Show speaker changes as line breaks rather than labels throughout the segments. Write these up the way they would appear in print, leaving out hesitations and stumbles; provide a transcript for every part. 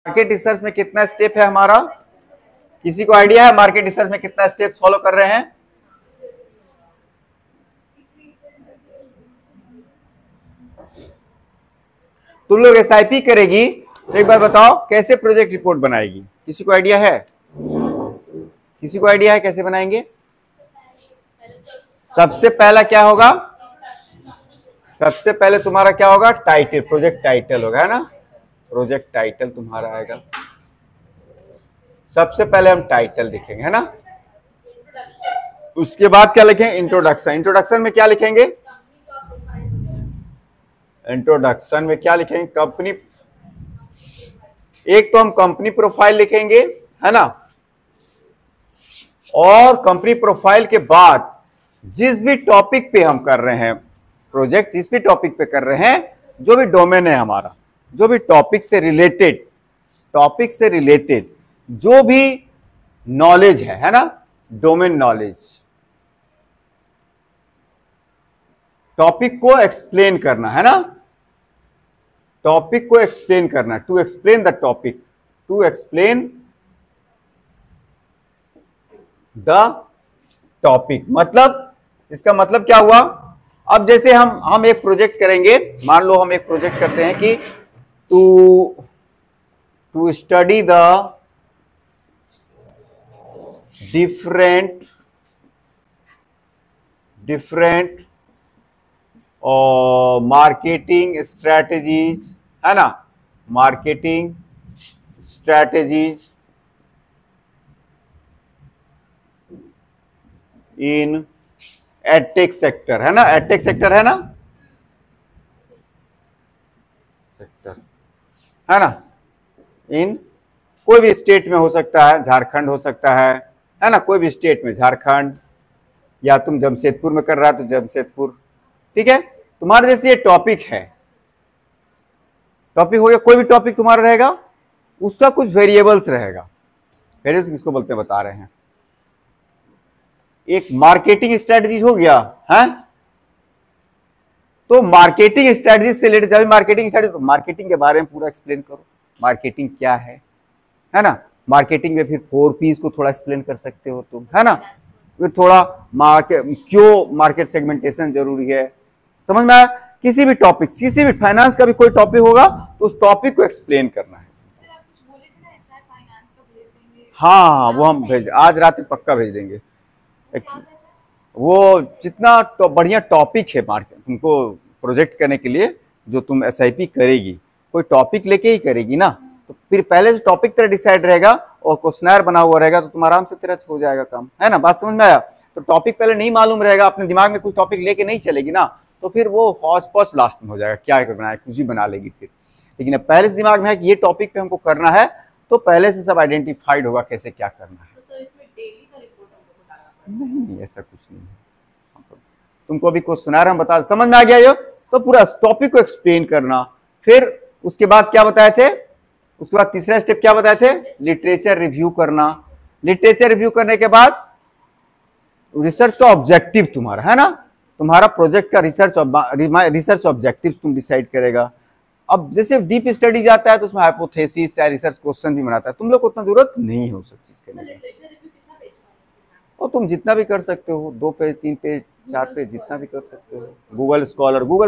Market research में कितना step है हमारा? किसी को आइडिया है मार्केट रिसर्च में कितना स्टेप फॉलो कर रहे हैं? तुम लोग एसआईपी करेगी तो एक बार बताओ कैसे प्रोजेक्ट रिपोर्ट बनाएगी? किसी को आइडिया है? किसी को आइडिया है कैसे बनाएंगे? सबसे पहला क्या होगा? सबसे पहले तुम्हारा क्या होगा? टाइटल, प्रोजेक्ट टाइटल होगा, है ना? प्रोजेक्ट टाइटल तुम्हारा आएगा। सबसे पहले हम टाइटल लिखेंगे, है ना? उसके बाद क्या लिखेंगे? इंट्रोडक्शन। इंट्रोडक्शन में क्या लिखेंगे? इंट्रोडक्शन में क्या लिखेंगे? कंपनी, एक तो हम कंपनी प्रोफाइल लिखेंगे, है ना? और कंपनी प्रोफाइल के बाद जिस भी टॉपिक पे हम कर रहे हैं प्रोजेक्ट, जिस भी टॉपिक पे कर रहे हैं, जो भी डोमेन है हमारा, जो भी टॉपिक से रिलेटेड जो भी नॉलेज है ना? डोमेन नॉलेज, टॉपिक को एक्सप्लेन करना, है ना? टॉपिक को एक्सप्लेन करना, to explain the topic, to explain the topic. मतलब इसका मतलब क्या हुआ? अब जैसे हम एक प्रोजेक्ट करेंगे, मान लो हम एक प्रोजेक्ट करते हैं कि to study the different marketing strategies, है ना? Marketing strategies in edtech sector, है ना? एडटेक सेक्टर है ना? सेक्टर, है ना? इन कोई भी स्टेट में हो सकता है, झारखंड हो सकता है ना? कोई भी स्टेट में, झारखंड, या तुम जमशेदपुर में कर रहा है तो जमशेदपुर, ठीक है? तुम्हारे जैसे ये टॉपिक है, टॉपिक हो गया, कोई भी टॉपिक तुम्हारा रहेगा, उसका कुछ वेरिएबल्स रहेगा। वेरिएबल्स किसको बोलते हैं बता रहे हैं। एक मार्केटिंग स्ट्रेटजी हो गया है, तो मार्केटिंग स्ट्रेटजी से रिलेटेड, जब मार्केटिंग स्ट्रेटजी, तो मार्केटिंग के बारे में पूरा एक्सप्लेन करो, मार्केटिंग क्या है ना? मार्केटिंग में फिर 4Ps को थोड़ा एक्सप्लेन कर सकते हो तुम, है ना? फिर थोड़ा क्यों मार्केट सेगमेंटेशन जरूरी है, समझ में आया? किसी भी टॉपिक, किसी भी फाइनेंस का भी कोई टॉपिक होगा तो उस टॉपिक को एक्सप्लेन करना है। हाँ, वो हम भेज, आज रात में पक्का भेज देंगे। वो जितना तो बढ़िया टॉपिक है मार्केट तुमको प्रोजेक्ट करने के लिए, जो तुम एसआईपी करेगी, कोई टॉपिक लेके ही करेगी ना, तो फिर पहले से टॉपिक तेरा डिसाइड रहेगा और क्वेश्चनर बना हुआ रहेगा, तो तुम आराम से तेरा हो जाएगा काम, है ना? बात समझ में आया? तो टॉपिक पहले नहीं मालूम रहेगा, अपने दिमाग में कुछ टॉपिक लेके नहीं चलेगी ना, तो फिर वो हौच पौच लास्ट में हो जाएगा, क्या बनाए कुछ भी बना लेगी फिर। लेकिन अब पहले से दिमाग में है कि ये टॉपिक पे हमको करना है, तो पहले से सब आइडेंटिफाइड होगा कैसे क्या करना है। नहीं, ऐसा कुछ नहीं है। तुमको अभी क्वेश्चनर हम बता, समझ में आ गया ये? तो पूरा टॉपिक को एक्सप्लेन करना। फिर उसके बाद क्या बताए थे? उसके बाद तीसरा स्टेप क्या बताए थे? लिटरेचर रिव्यू करना। लिटरेचर रिव्यू करने के बाद रिसर्च का ऑब्जेक्टिव तुम्हारा, है ना? तुम्हारा प्रोजेक्ट का रिसर्च ऑब्जेक्टिव्स तुम डिसाइड करेगा। अब जैसे डीप स्टडी जाता है तो उसमें हाइपोथेसिस या रिसर्च क्वेश्चन भी बनाता है, तुम लोग को उतना जरूरत नहीं हो सब चीज के लिए, और तुम जितना भी कर सकते हो, 2 पेज 3 पेज 4 पेज जितना भी कर सकते हो। गूगल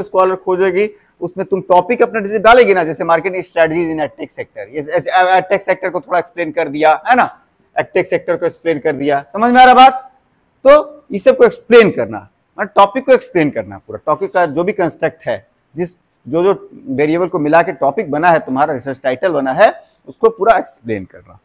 स्कॉलर खोजेगी, उसमें तुम टॉपिक अपना जैसे डालेगी ना, जैसे मार्केटिंग स्ट्रेटजीज इन एडटेक सेक्टर, ये एडटेक सेक्टर को थोड़ा एक्सप्लेन कर दिया, है ना? एडटेक सेक्टर को एक्सप्लेन कर दिया, समझ में आ रहा बात? तो इस सब को एक्सप्लेन करना, टॉपिक को एक्सप्लेन करना, पूरा टॉपिक का जो भी कंस्ट्रक्ट है, जिस जो वेरिएबल को मिला के टॉपिक बना है, तुम्हारा रिसर्च टाइटल बना है, उसको पूरा एक्सप्लेन करना।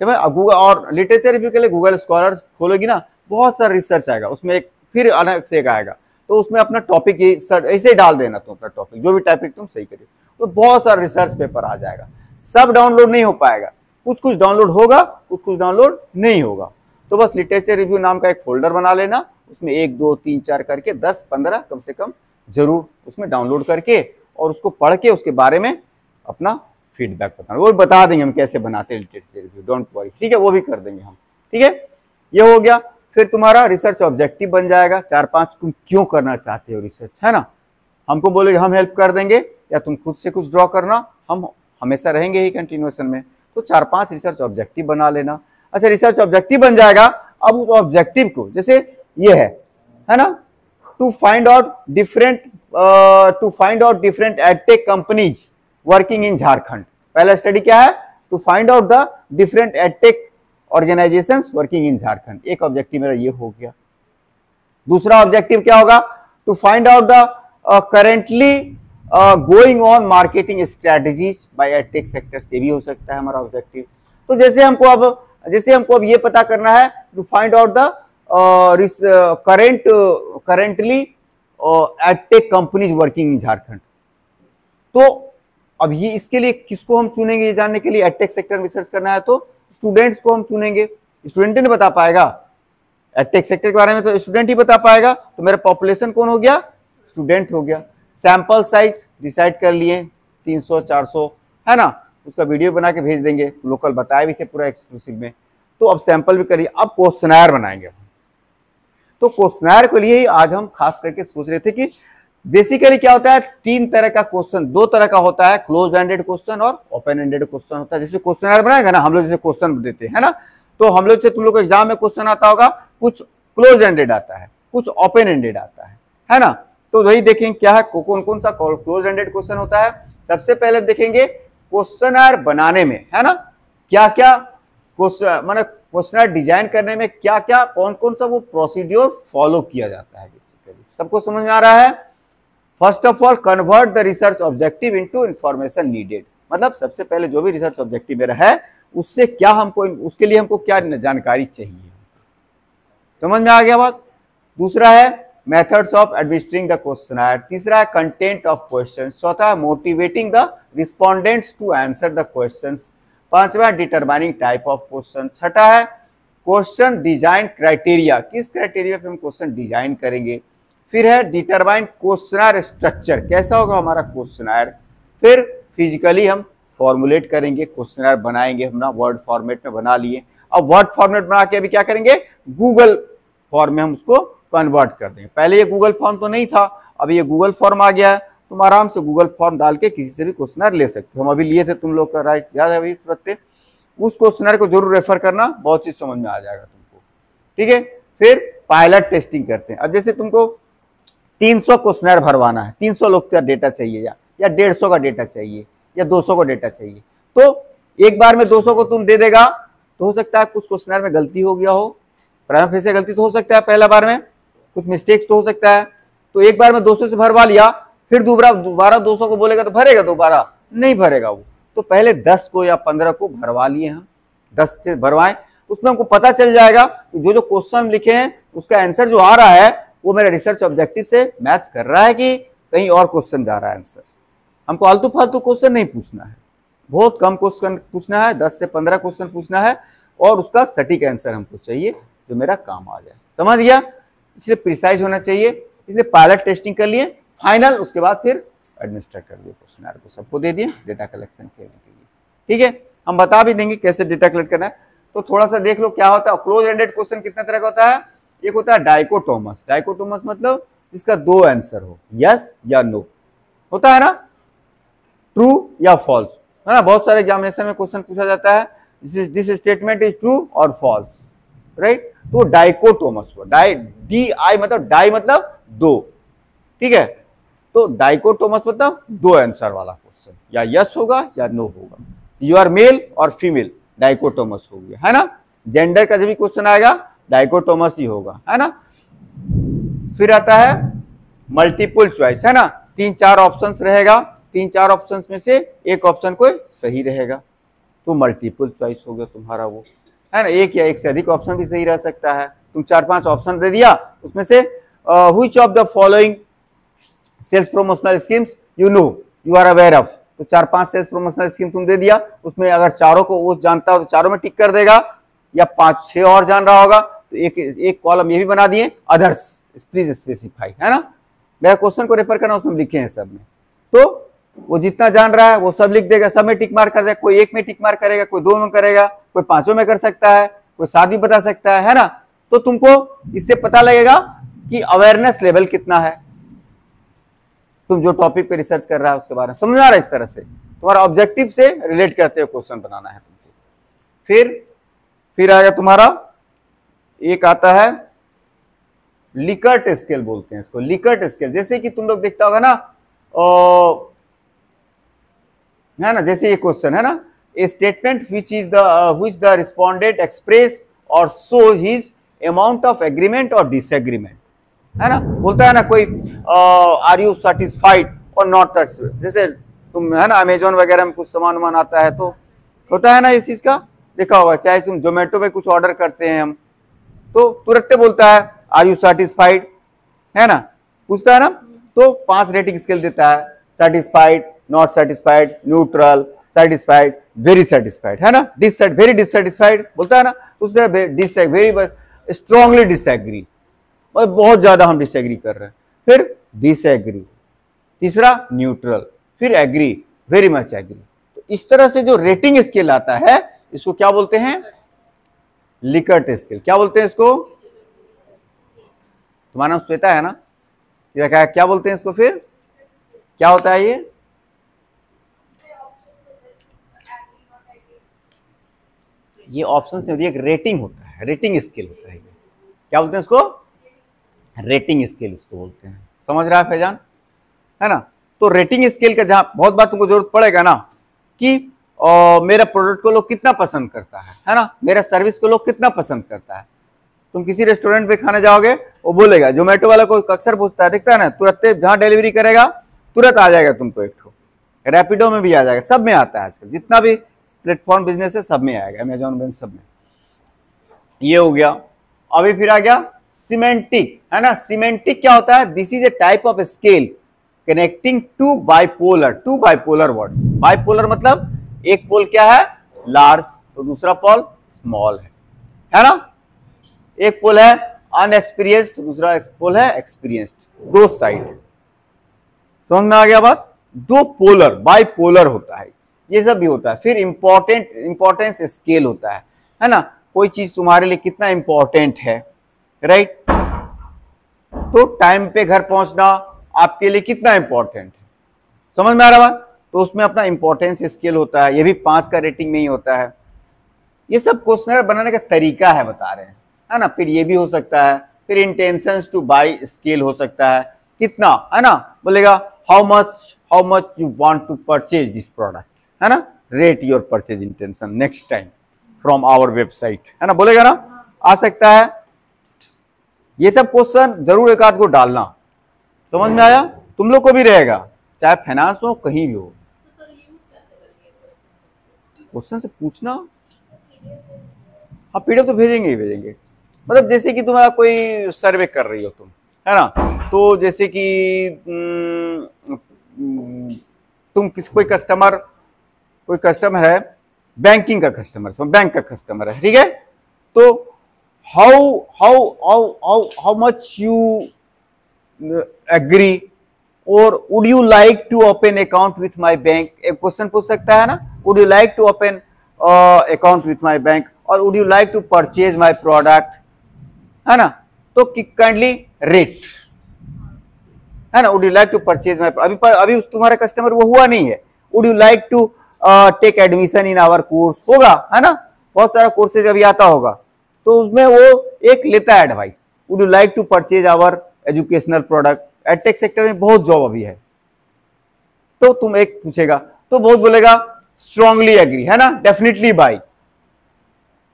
गूगल और लिटरेचर रिव्यू के लिए गूगल स्कॉलर खोलोगी ना, बहुत सारा रिसर्च आएगा, उसमें एक फिर अलग से एक आएगा, तो उसमें अपना टॉपिक ऐसे ही डाल देना, तुम अपना टॉपिक जो भी टॉपिक तुम सही करिए, तो बहुत सारा रिसर्च पेपर आ जाएगा। सब डाउनलोड नहीं हो पाएगा, कुछ कुछ डाउनलोड होगा, कुछ कुछ डाउनलोड नहीं होगा। तो बस लिटरेचर रिव्यू नाम का एक फोल्डर बना लेना, उसमें 1 2 3 4 करके 10 15 कम से कम जरूर उसमें डाउनलोड करके, और उसको पढ़ के उसके बारे में अपना फीडबैक बताना। वो बता देंगे हम कैसे बनाते हैं लिटरेचर रिव्यू, डोंट वरी, ठीक है? वो भी कर देंगे हम, ठीक है? ये हो गया। फिर तुम्हारा रिसर्च ऑब्जेक्टिव बन जाएगा, 4-5 तुम क्यों करना चाहते हो रिसर्च, है ना? हमको बोलेगे हम हेल्प कर देंगे, या तुम खुद से कुछ ड्रॉ करना, हमेशा रहेंगे ही कंटिन्यूएशन में। तो 4-5 रिसर्च ऑब्जेक्टिव बना लेना। अच्छा, रिसर्च ऑब्जेक्टिव बन जाएगा। अब उस ऑब्जेक्टिव को, जैसे ये है ना, to find out different edtech companies working in Jharkhand. पहला स्टडी क्या है? To find out the different edtech organisations working in Jharkhand. एक ऑब्जेक्टिव मेरा ये हो गया। दूसरा ऑब्जेक्टिव क्या होगा? To find out the currently going on marketing strategies by edtech sector. से भी हो सकता है हमारा ऑब्जेक्टिव। तो जैसे हमको अब ये पता करना है, to find out the currently edtech companies working in Jharkhand. तो अब ये इसके लिए किसको हम चुनेंगे? ये जानने के लिए एडटेक सेक्टर में रिसर्च करना है तो स्टूडेंट्स को हम चुनेंगे। स्टूडेंट ही नहीं बता पाएगा एडटेक सेक्टर के बारे में, तो स्टूडेंट ही बता पाएगा। तो मेरा पॉपुलेशन कौन हो गया? स्टूडेंट हो गया। सैंपल साइज डिसाइड कर लिए 300-400, है ना। उसका वीडियो बना के भेज देंगे, लोकल बताए भी थे पूरा एक्सक्लूसिव में। तो अब सैंपल भी करिए। अब क्वेश्चनर बनाएंगे। तो क्वेश्चनर के लिए आज हम खास करके सोच रहे थे कि बेसिकली क्या होता है, 3 तरह का क्वेश्चन, 2 तरह का होता है, क्लोज एंडेड क्वेश्चन और ओपन एंडेड क्वेश्चन होता है। जैसे क्वेश्चनर बनाएगा ना हम लोग, जैसे क्वेश्चन देते हैं ना, तो हम लोग से तुम लोग को एग्जाम में क्वेश्चन आता होगा, कुछ क्लोज एंडेड आता है, कुछ ओपन एंडेड आता है ना। तो वही देखेंगे क्या है, कौन कौन सा क्लोज एंडेड क्वेश्चन होता है। सबसे पहले देखेंगे क्वेश्चनर बनाने में, है ना, क्या क्या क्वेश्चन, मतलब क्वेश्चनर डिजाइन करने में क्या क्या, कौन कौन सा वो प्रोसीड्योर फॉलो किया जाता है। बेसिकली सबको समझ में आ रहा है। First of all, convert the research objective into information needed. मतलब सबसे पहले जो भी रिसर्च ऑब्जेक्टिव मेरा है, उससे क्या हमको, उसके लिए हमको क्या जानकारी चाहिए, समझ में आ गया बात। दूसरा है methods of administering the questionnaire. तीसरा है कंटेंट ऑफ क्वेश्चन। चौथा है motivating the respondents to answer the questions. पांचवा डिटरमाइनिंग टाइप ऑफ क्वेश्चन। छठा है क्वेश्चन डिजाइन क्राइटेरिया, किस क्राइटेरिया पे हम क्वेश्चन डिजाइन करेंगे। फिर है डिटरमाइन क्वेश्चनर स्ट्रक्चर, कैसा होगा हमारा क्वेश्चनर। फिर फिजिकली हम फॉर्मुलेट करेंगे, क्वेश्चनर बनाएंगे, हम ना वर्ड फॉर्मेट में बना लिए। अब वर्ड फॉर्मेट बना के अभी क्या करेंगे, गूगल फॉर्म में हम उसको कन्वर्ट कर देंगे। पहले ये गूगल फॉर्म तो नहीं था, अब ये गूगल फॉर्म आ गया है। तुम आराम से गूगल फॉर्म डाल के किसी से भी क्वेश्चनर ले सकते हो। हम अभी लिए थे तुम लोग का, राइट, याद है अभी तुरंत। उस क्वेश्चनर को जरूर रेफर करना, बहुत चीज समझ में आ जाएगा तुमको, ठीक है। फिर पायलट टेस्टिंग करते हैं। अब जैसे तुमको 300 क्वेश्चनर भरवाना है, 300 लोग का डेटा चाहिए, या 150 का डेटा चाहिए, या 200 का डेटा चाहिए, तो एक बार में 200 को तुम दे देगा, तो हो सकता है कुछ क्वेश्चनर में गलती हो गया हो, प्राइमरी फेस से गलती तो हो सकता है, पहला बार में कुछ मिस्टेक्स तो हो सकता है। तो एक बार में 200 से भरवा लिया, फिर दोबारा 200 को बोलेगा तो भरेगा, दोबारा नहीं भरेगा वो। तो पहले 10 को या 15 को भरवा लिए हम, 10 से भरवाएं, उसमें हमको पता चल जाएगा जो जो क्वेश्चन लिखे हैं उसका आंसर जो आ रहा है वो मेरा रिसर्च ऑब्जेक्टिव से मैच कर रहा है कि कहीं और क्वेश्चन जा रहा है आंसर। हमको आलतू फालतू क्वेश्चन नहीं पूछना है, बहुत कम क्वेश्चन पूछना है, 10 से 15 क्वेश्चन पूछना है, और उसका सटीक आंसर हमको चाहिए जो मेरा काम आ जाए, समझ गया। इसलिए प्रिसाइज होना चाहिए, इसलिए पायलट टेस्टिंग कर लिए, फाइनल उसके बाद फिर एडमिनिस्टर कर दिए, क्वेश्चनर को सबको दे दिए डेटा कलेक्शन करने के लिए, ठीक है। हम बता भी देंगे कैसे डेटा कलेक्ट करना है। तो थोड़ा सा देख लो क्या होता है। क्लोज एंडेड क्वेश्चन कितने तरह का होता है, एक होता है डाइकोटोमस। डाइकोटोमस मतलब जिसका 2 आंसर हो, यस या नो, होता है ना, ट्रू या फॉल्स, है ना। बहुत सारे एग्जामिनेशन में क्वेश्चन पूछा जाता है, दिस स्टेटमेंट इज ट्रू और फॉल्स, राइट। तो डाइकोटोमस हुआ, DI मतलब डाई मतलब 2, ठीक है। तो डाइकोटोमस मतलब 2 आंसर वाला क्वेश्चन, या यस होगा या नो होगा। यू आर मेल और फीमेल, डाइकोटोमस हो गया, है ना। जेंडर का जब भी क्वेश्चन आएगा डाइकोटोमस ही होगा, है ना। फिर आता है मल्टीपल चॉइस, है ना। 3-4 ऑप्शंस रहेगा, 3-4 ऑप्शंस में से एक ऑप्शन कोई सही रहेगा, तो मल्टीपल चॉइस हो गया तुम्हारा वो, है ना। एक या एक से अधिक ऑप्शन भी सही रह सकता है। तुम 4-5 ऑप्शन दे दिया, उसमें से which of the following sales promotional schemes you are aware of, तो 4-5 सेल्स प्रमोशनल स्कीम तुम दे दिया, उसमें अगर चारों को वो जानता हो तो चारों में टिक कर देगा, या 5-6 और जान रहा होगा तो एक कॉलम ये भी बना दिए, अदर्स प्लीज स्पेसिफाई, है ना। मेरा क्वेश्चन को रेफर करना, उसमें लिखे हैं सब में, तो वो जितना जान रहा है वो सब लिख देगा, सब में टिक मार्क कर देगा। कोई 1 में टिक मार्क करेगा, कोई 2 में करेगा, कोई 5 में कर सकता है, कोई 7 भी बता सकता है ना। तो तुमको इससे पता लगेगा कि अवेयरनेस लेवल कितना है, तुम जो टॉपिक पे रिसर्च कर रहा है उसके बारे में समझ आ रहा है। इस तरह से तुम्हारा ऑब्जेक्टिव से रिलेट करते हुए क्वेश्चन बनाना है तुमको। फिर आएगा तुम्हारा, एक आता है लिकर्ट स्केल बोलते हैं इसको, लिकर्ट स्केल। जैसे कि तुम लोग देखता होगा ना, है ना, जैसे ये क्वेश्चन है ना, ए statement which the respondent express or show his amount of agreement or disagreement, है ना, बोलता है ना कोई आर यू सेटिस्फाइड और नॉट सेटिस्फाइड। जैसे तुम है ना अमेजोन वगैरह में कुछ सामान आता है तो होता है ना इस चीज का, देखा होगा, चाहे तुम जोमेटो पे कुछ ऑर्डर करते हैं हम, तो तुरंत बोलता है आर यू सेटिस्फाइड, है ना, पूछता है ना, तो 5 रेटिंग स्केल देता है, satisfied, not satisfied, neutral, satisfied, very satisfied, है ना, वेरी डिससेटिस्फाइड बोलता है ना, उस तरह वेरी स्ट्रांगली डिसएग्री, बहुत ज्यादा हम डिसएग्री कर रहे हैं। फिर डिसएग्री, तीसरा न्यूट्रल, फिर एग्री, वेरी मच एग्री। तो इस तरह से जो रेटिंग स्केल आता है इसको क्या बोलते हैं, लिकर्ट स्केल। क्या बोलते हैं इसको, तुम्हारा नाम श्वेता है ना, क्या बोलते हैं इसको, फिर क्या होता है ये ऑप्शंस नहीं होती, एक रेटिंग होता है, रेटिंग स्केल होता है। क्या बोलते हैं इसको, रेटिंग स्केल इसको बोलते हैं। समझ रहा है फैजान, है ना। तो रेटिंग स्केल का जहां बहुत बार तुमको जरूरत पड़ेगा ना कि मेरा प्रोडक्ट को लोग कितना पसंद करता है ना, मेरा सर्विस को लोग कितना पसंद करता है। तुम किसी रेस्टोरेंट पे खाने जाओगे, वो बोलेगा, जोमेटो वाला को अक्सर पूछता है, दिखता है ना, तुरंत जहां डिलीवरी करेगा तुरंत आ जाएगा तुमको एक ठो, रैपिडो में भी आ जाएगा, सब में आता है आजकल, जितना भी प्लेटफॉर्म बिजनेस है सब में आएगा, अमेजॉन सब में। ये हो गया। अभी फिर आ गया सिमेंटिक, है ना। सिमेंटिक क्या होता है, this is a type of scale connecting to bipolar words. Bipolar मतलब एक पोल क्या है, लार्ज, तो दूसरा पोल स्मॉल है ना। एक पोल है अनएक्सपीरियंस्ड, तो दूसरा पोल है एक्सपीरियंस्ड, दो साइड। समझ में आ गया बात। दो पोलर, बाइपोलर होता है, ये सब भी होता है। फिर इंपॉर्टेंस स्केल होता है ना, कोई चीज तुम्हारे लिए कितना इंपॉर्टेंट है, राइट। तो टाइम पे घर पहुंचना आपके लिए कितना इंपॉर्टेंट है, समझ में आ रहा बात। तो उसमें अपना इंपॉर्टेंस स्केल होता है, ये भी 5 का रेटिंग में ही होता है। ये सब क्वेश्चनर बनाने का तरीका है, बता रहे हैं, है ना। फिर ये भी हो सकता है, फिर इंटेंशंस टू बाय स्केल हो सकता है, कितना, है ना, बोलेगा how much you want to purchase this product, है ना, rate your purchase intention next time from our website, है ना, बोलेगा ना, आ सकता है। ये सब क्वेश्चन जरूर एक आध को डालना, समझ में आया, तुम लोग को भी रहेगा, चाहे फाइनेंस हो कहीं भी हो, क्वेश्चन से पूछना। हाँ, पीडीएफ तो भेजेंगे ही भेजेंगे। मतलब जैसे कि तुम्हारा कोई सर्वे कर रही हो तुम, है ना, तो जैसे कि तुम कोई कस्टमर है, बैंकिंग का कस्टमर, बैंक का कस्टमर है, ठीक है। तो हाउ मच यू एग्री और would you like to open account with my bank, एक क्वेश्चन पूछ सकता है ना, would you like to open account with my bank और would you like to purchase my product, है ना। तो काइंडली रेट, है ना, would you like to purchase my, अभी उस तुम्हारा कस्टमर वो हुआ नहीं है, would you like to take admission in our course, होगा, है ना, बहुत सारा कोर्सेज अभी आता होगा, तो उसमें वो एक लेता है advice, would you like to purchase our educational product. Edtech sector में बहुत जॉब अभी है, तो तुम एक पूछेगा तो बहुत बोलेगा स्ट्रांगली एग्री, है ना, डेफिनेटली बाय,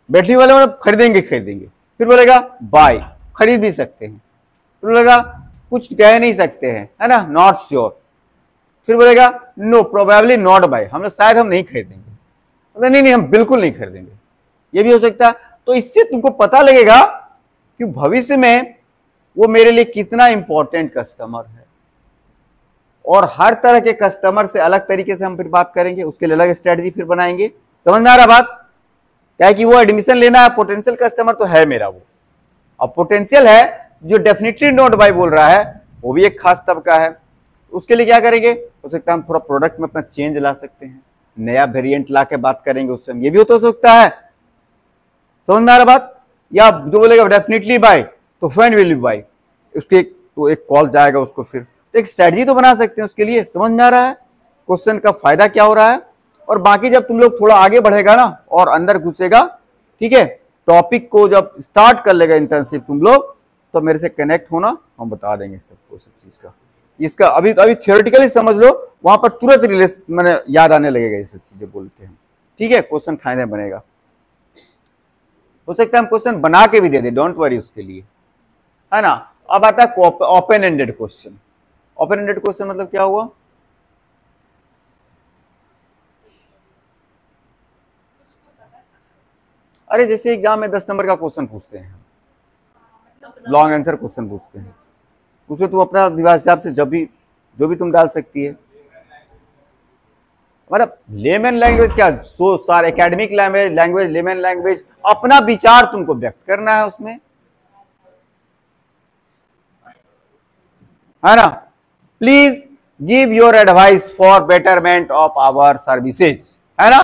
बैटरी वाले मतलब खरीदेंगे, फिर बोलेगा बाय, खरीद भी सकते हैं, फिर बोलेगा कुछ कह नहीं सकते हैं, है ना, नॉट श्योर, फिर बोलेगा नो प्रोबेबली नॉट बाय, हम लोग शायद हम नहीं खरीदेंगे, मतलब नहीं हम बिल्कुल नहीं खरीदेंगे, ये भी हो सकता है। तो इससे तुमको पता लगेगा कि भविष्य में वो मेरे लिए कितना इंपॉर्टेंट कस्टमर है। और हर तरह के कस्टमर से अलग तरीके से हम फिर बात करेंगे, उसके लिए अलग स्ट्रेटजी फिर बनाएंगे, समझ में आ रहा बात। क्या है कि वो एडमिशन लेना है, पोटेंशियल कस्टमर तो है मेरा वो, अब पोटेंशियल है जो डेफिनेटली नॉट बाय बोल रहा है, वो भी एक खास तबका है। उसके लिए क्या करेंगे, हो सकता है हम थोड़ा प्रोडक्ट में अपना चेंज ला सकते हैं, नया वेरिएंट ला के बात करेंगे उससे, ये भी हो सकता है, समझ में आ रहा बात। या जो बोलेगा डेफिनेटली बाय, तो व्हेन विल यू बाय, उसके तो एक कॉल जाएगा उसको, फिर तो एक स्ट्रेटजी तो बना सकते हैं उसके लिए, समझ में आ रहा है क्वेश्चन का फायदा क्या हो रहा है। और बाकी जब तुम लोग थोड़ा आगे बढ़ेगा ना और अंदर घुसेगा, ठीक है, टॉपिक को जब स्टार्ट कर लेगा इंटर्नशिप तुम लोग, तो मेरे से कनेक्ट होना, हम बता देंगे सबको सब चीज का। इसका अभी थियोरेटिकली समझ लो, वहां पर तुरंत रिलेशन मैंने याद आने लगेगा ये सब चीजें बोलते हैं, ठीक है। क्वेश्चन फायदे बनेगा, हो सकता है हम क्वेश्चन बना के भी दे दे, डोंट वरी उसके लिए, है ना। अब आता है open ended question. Open ended question मतलब क्या हुआ? अरे जैसे एग्जाम में 10 नंबर का क्वेश्चन पूछते हैं, लॉन्ग आंसर क्वेश्चन पूछते हैं, उसमें तुम अपना हिसाब से जब भी जो भी तुम डाल सकती है, मतलब लेमन लैंग्वेज क्या, सो सार एकेडमिक लैंग्वेज लेमन लैंग्वेज, अपना विचार तुमको व्यक्त करना है उसमें, है ना। Please give your advice for betterment of our services, है ना।